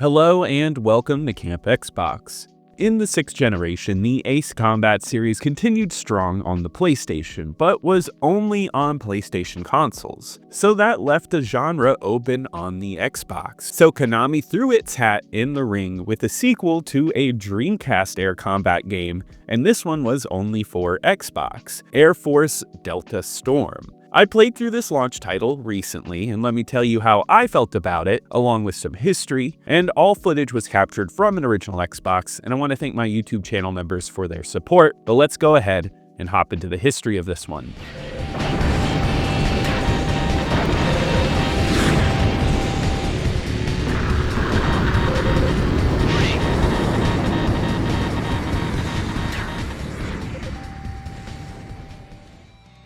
Hello and welcome to Camp Xbox. In the 6th generation, the Ace Combat series continued strong on the PlayStation, but was only on PlayStation consoles, so that left the genre open on the Xbox. So Konami threw its hat in the ring with a sequel to a Dreamcast air combat game, and this one was only for Xbox, AirForce Delta Storm. I played through this launch title recently, and let me tell you how I felt about it, along with some history, and all footage was captured from an original Xbox, and I want to thank my YouTube channel members for their support, but let's go ahead and hop into the history of this one.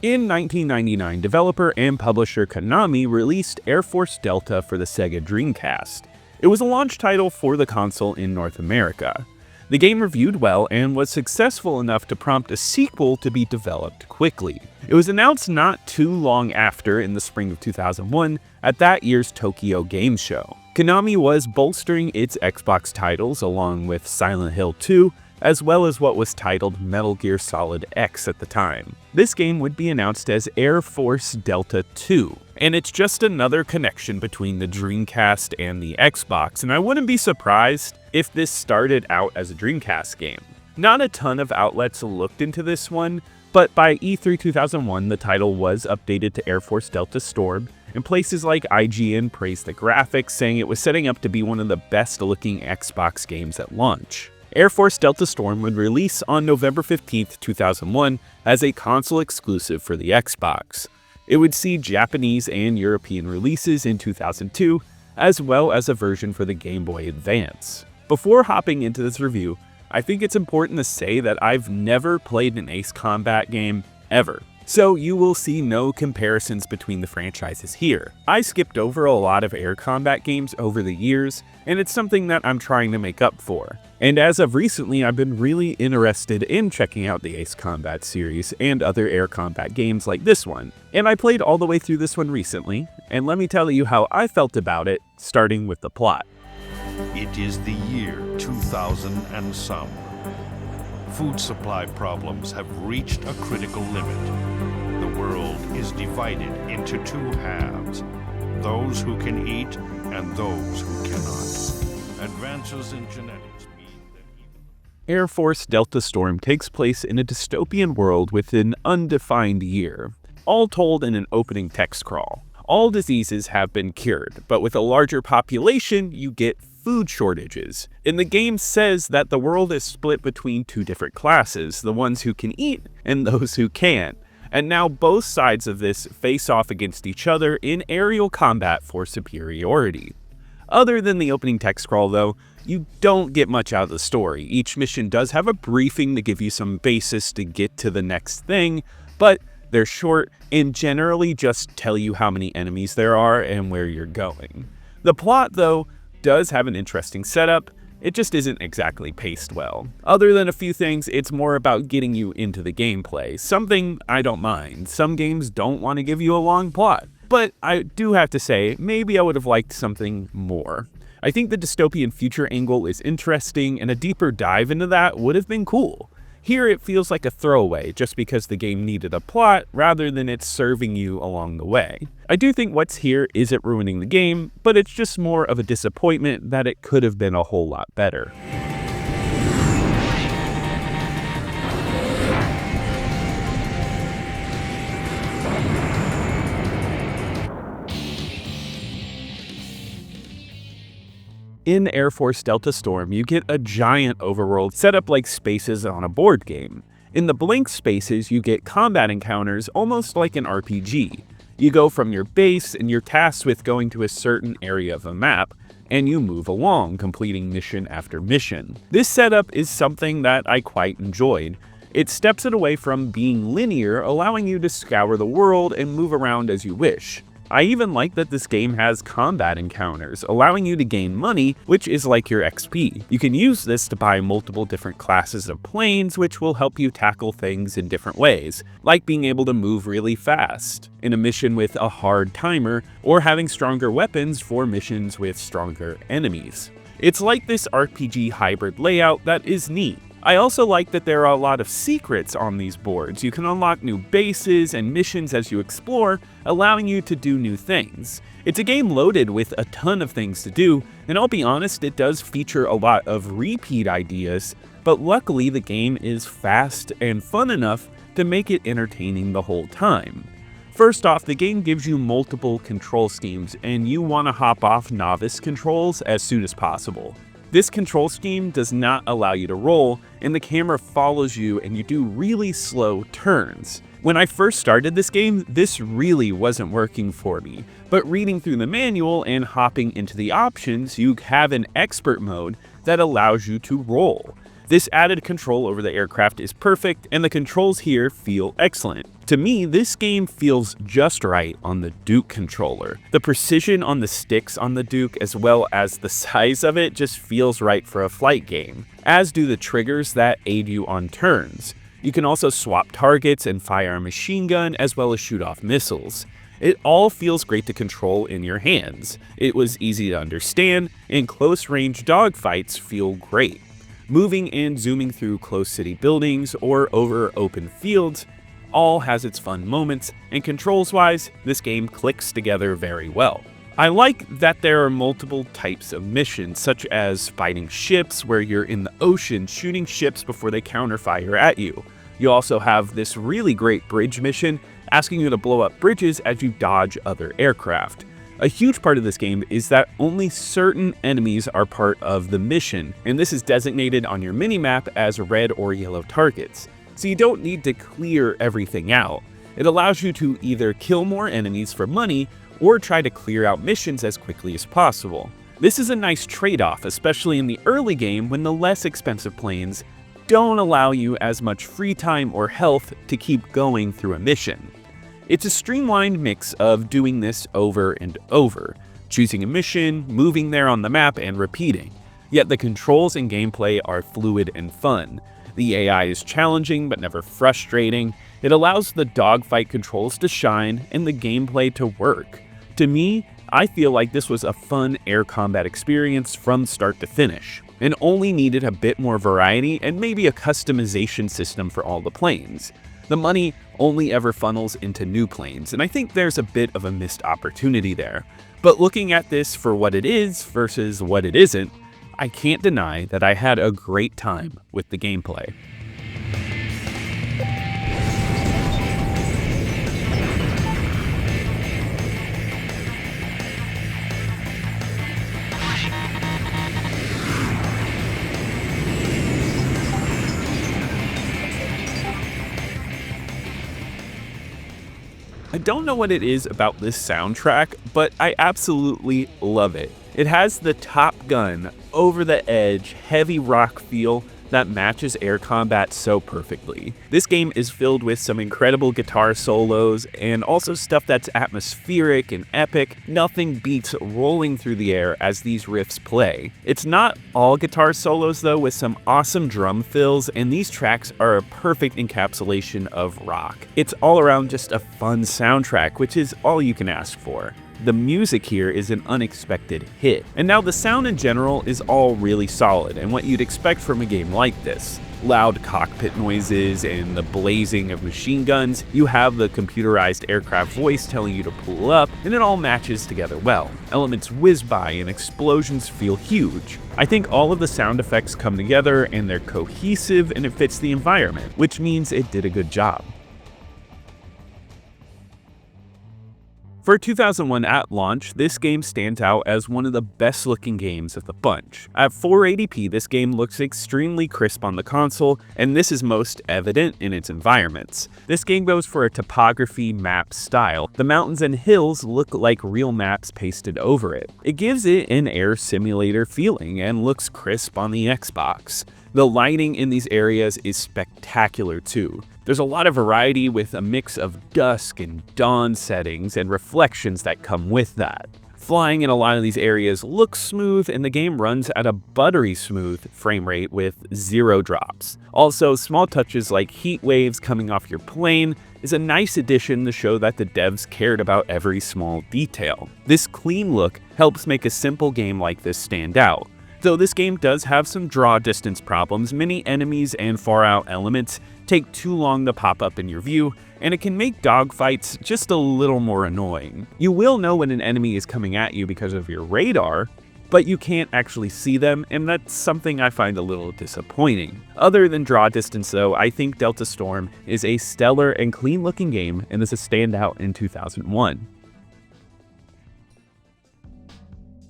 In 1999, developer and publisher Konami released AirForce Delta for the Sega Dreamcast. It was a launch title for the console in North America. The game reviewed well and was successful enough to prompt a sequel to be developed quickly. It was announced not too long after, in the spring of 2001, at that year's Tokyo Game Show. Konami was bolstering its Xbox titles along with Silent Hill 2, as well as what was titled Metal Gear Solid X at the time. This game would be announced as AirForce Delta 2, and it's just another connection between the Dreamcast and the Xbox, and I wouldn't be surprised if this started out as a Dreamcast game. Not a ton of outlets looked into this one, but by E3 2001 the title was updated to AirForce Delta Storm, and places like IGN praised the graphics, saying it was setting up to be one of the best looking Xbox games at launch. AirForce Delta Storm would release on November 15, 2001 as a console exclusive for the Xbox. It would see Japanese and European releases in 2002, as well as a version for the Game Boy Advance. Before hopping into this review, I think it's important to say that I've never played an Ace Combat game ever, so you will see no comparisons between the franchises here. I skipped over a lot of air combat games over the years, and it's something that I'm trying to make up for. And as of recently, I've been really interested in checking out the Ace Combat series and other air combat games like this one. And I played all the way through this one recently, and let me tell you how I felt about it, starting with the plot. It is the year 2000 and some. Food supply problems have reached a critical limit. The world is divided into two halves, those who can eat and those who cannot. Advances in genetics mean that AirForce Delta Storm takes place in a dystopian world with an undefined year, all told in an opening text crawl. All diseases have been cured, but with a larger population, you get food shortages. And the game says that the world is split between two different classes, the ones who can eat and those who can't. And now both sides of this face off against each other in aerial combat for superiority. Other than the opening text scroll though, you don't get much out of the story. Each mission does have a briefing to give you some basis to get to the next thing, but they're short and generally just tell you how many enemies there are and where you're going. The plot though does have an interesting setup, it just isn't exactly paced well. Other than a few things, it's more about getting you into the gameplay, something I don't mind. Some games don't want to give you a long plot, but I do have to say, maybe I would have liked something more. I think the dystopian future angle is interesting, and a deeper dive into that would have been cool. Here it feels like a throwaway just because the game needed a plot rather than it serving you along the way. I do think what's here isn't ruining the game, but it's just more of a disappointment that it could have been a whole lot better. In AirForce Delta Storm, you get a giant overworld set up like spaces on a board game. In the blank spaces, you get combat encounters almost like an RPG. You go from your base and you're tasked with going to a certain area of a map, and you move along, completing mission after mission. This setup is something that I quite enjoyed. It steps it away from being linear, allowing you to scour the world and move around as you wish. I even like that this game has combat encounters, allowing you to gain money, which is like your XP. You can use this to buy multiple different classes of planes, which will help you tackle things in different ways, like being able to move really fast in a mission with a hard timer, or having stronger weapons for missions with stronger enemies. It's like this RPG hybrid layout that is neat. I also like that there are a lot of secrets on these boards. You can unlock new bases and missions as you explore, allowing you to do new things. It's a game loaded with a ton of things to do, and I'll be honest, it does feature a lot of repeat ideas, but luckily the game is fast and fun enough to make it entertaining the whole time. First off, the game gives you multiple control schemes, and you want to hop off novice controls as soon as possible. This control scheme does not allow you to roll, and the camera follows you and you do really slow turns. When I first started this game, this really wasn't working for me, but reading through the manual and hopping into the options, you have an expert mode that allows you to roll. This added control over the aircraft is perfect, and the controls here feel excellent. To me, this game feels just right on the Duke controller. The precision on the sticks on the Duke, as well as the size of it, just feels right for a flight game, as do the triggers that aid you on turns. You can also swap targets and fire a machine gun, as well as shoot off missiles. It all feels great to control in your hands. It was easy to understand, and close-range dogfights feel great. Moving and zooming through close city buildings or over open fields all has its fun moments, and controls-wise, this game clicks together very well. I like that there are multiple types of missions, such as fighting ships where you're in the ocean shooting ships before they counterfire at you. You also have this really great bridge mission asking you to blow up bridges as you dodge other aircraft. A huge part of this game is that only certain enemies are part of the mission, and this is designated on your minimap as red or yellow targets. So you don't need to clear everything out. It allows you to either kill more enemies for money or try to clear out missions as quickly as possible. This is a nice trade-off, especially in the early game when the less expensive planes don't allow you as much free time or health to keep going through a mission. It's a streamlined mix of doing this over and over, choosing a mission, moving there on the map, and repeating. Yet the controls and gameplay are fluid and fun. The AI is challenging but never frustrating. It allows the dogfight controls to shine and the gameplay to work. To me, I feel like this was a fun air combat experience from start to finish, and only needed a bit more variety and maybe a customization system for all the planes. The money only ever funnels into new planes, and I think there's a bit of a missed opportunity there. But looking at this for what it is versus what it isn't, I can't deny that I had a great time with the gameplay. I don't know what it is about this soundtrack, but I absolutely love it. It has the Top Gun, over-the-edge, heavy rock feel that matches air combat so perfectly. This game is filled with some incredible guitar solos and also stuff that's atmospheric and epic. Nothing beats rolling through the air as these riffs play. It's not all guitar solos though, with some awesome drum fills, and these tracks are a perfect encapsulation of rock. It's all around just a fun soundtrack, which is all you can ask for. The music here is an unexpected hit. And now the sound in general is all really solid and what you'd expect from a game like this. Loud cockpit noises and the blazing of machine guns. You have the computerized aircraft voice telling you to pull up, and it all matches together well. Elements whiz by and explosions feel huge. I think all of the sound effects come together and they're cohesive and it fits the environment, which means it did a good job. For 2001 at launch, this game stands out as one of the best looking games of the bunch. At 480p, this game looks extremely crisp on the console, and this is most evident in its environments. This game goes for a topography map style. The mountains and hills look like real maps pasted over it. It gives it an air simulator feeling and looks crisp on the Xbox. The lighting in these areas is spectacular too. There's a lot of variety with a mix of dusk and dawn settings and reflections that come with that. Flying in a lot of these areas looks smooth, and the game runs at a buttery smooth frame rate with 0 drops. Also, small touches like heat waves coming off your plane is a nice addition to show that the devs cared about every small detail. This clean look helps make a simple game like this stand out. Though this game does have some draw distance problems, many enemies and far out elements take too long to pop up in your view, and it can make dogfights just a little more annoying. You will know when an enemy is coming at you because of your radar, but you can't actually see them, and that's something I find a little disappointing. Other than draw distance though, I think Delta Storm is a stellar and clean looking game and is a standout in 2001.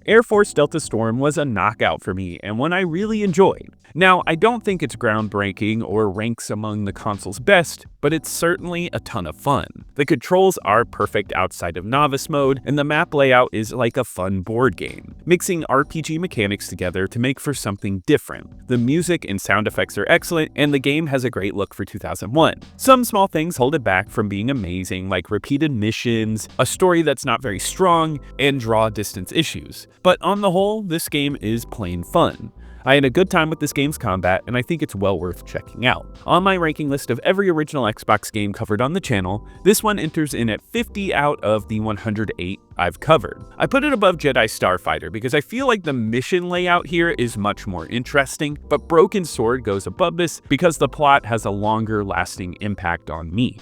AirForce Delta Storm was a knockout for me and one I really enjoyed. Now, I don't think it's groundbreaking or ranks among the console's best, but it's certainly a ton of fun. The controls are perfect outside of novice mode, and the map layout is like a fun board game, mixing RPG mechanics together to make for something different. The music and sound effects are excellent, and the game has a great look for 2001. Some small things hold it back from being amazing, like repeated missions, a story that's not very strong, and draw distance issues. But on the whole, this game is plain fun. I had a good time with this game's combat, and I think it's well worth checking out. On my ranking list of every original Xbox game covered on the channel, this one enters in at 50 out of the 108 I've covered. I put it above Jedi Starfighter because I feel like the mission layout here is much more interesting, but Broken Sword goes above this because the plot has a longer lasting impact on me.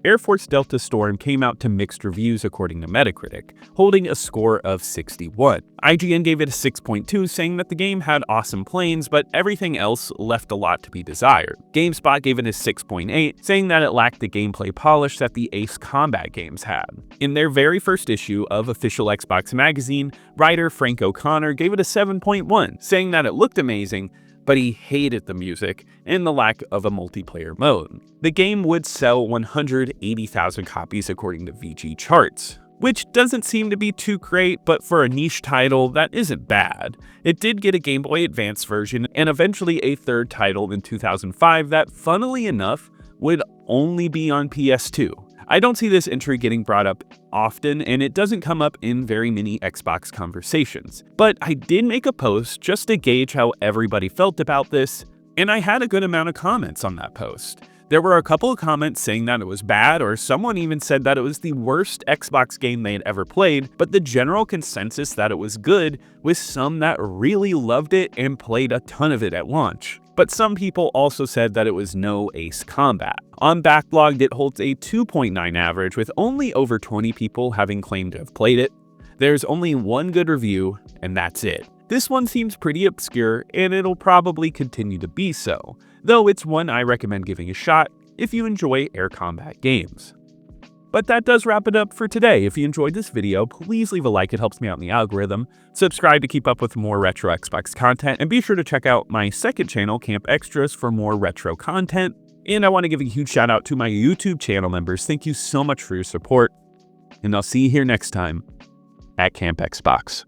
AirForce Delta Storm came out to mixed reviews according to Metacritic, holding a score of 61. IGN gave it a 6.2, saying that the game had awesome planes, but everything else left a lot to be desired. GameSpot gave it a 6.8, saying that it lacked the gameplay polish that the Ace Combat games had. In their very first issue of Official Xbox Magazine, writer Frank O'Connor gave it a 7.1, saying that it looked amazing, but he hated the music and the lack of a multiplayer mode. The game would sell 180,000 copies according to VG charts, which doesn't seem to be too great, but for a niche title, that isn't bad. It did get a Game Boy Advance version and eventually a third title in 2005 that, funnily enough, would only be on PS2. I don't see this entry getting brought up often, and it doesn't come up in very many Xbox conversations. But I did make a post just to gauge how everybody felt about this, and I had a good amount of comments on that post. There were a couple of comments saying that it was bad, or someone even said that it was the worst Xbox game they had ever played, but the general consensus that it was good, with some that really loved it and played a ton of it at launch. But some people also said that it was no Ace Combat. On Backlogged, it holds a 2.9 average, with only over 20 people having claimed to have played it. There's only one good review, and that's it. This one seems pretty obscure, and it'll probably continue to be so, though it's one I recommend giving a shot if you enjoy air combat games. But that does wrap it up for today. If you enjoyed this video, please leave a like, it helps me out in the algorithm. Subscribe to keep up with more retro Xbox content, and be sure to check out my second channel, Camp Extras, for more retro content. And I want to give a huge shout out to my YouTube channel members. Thank you so much for your support, and I'll see you here next time at Camp Xbox.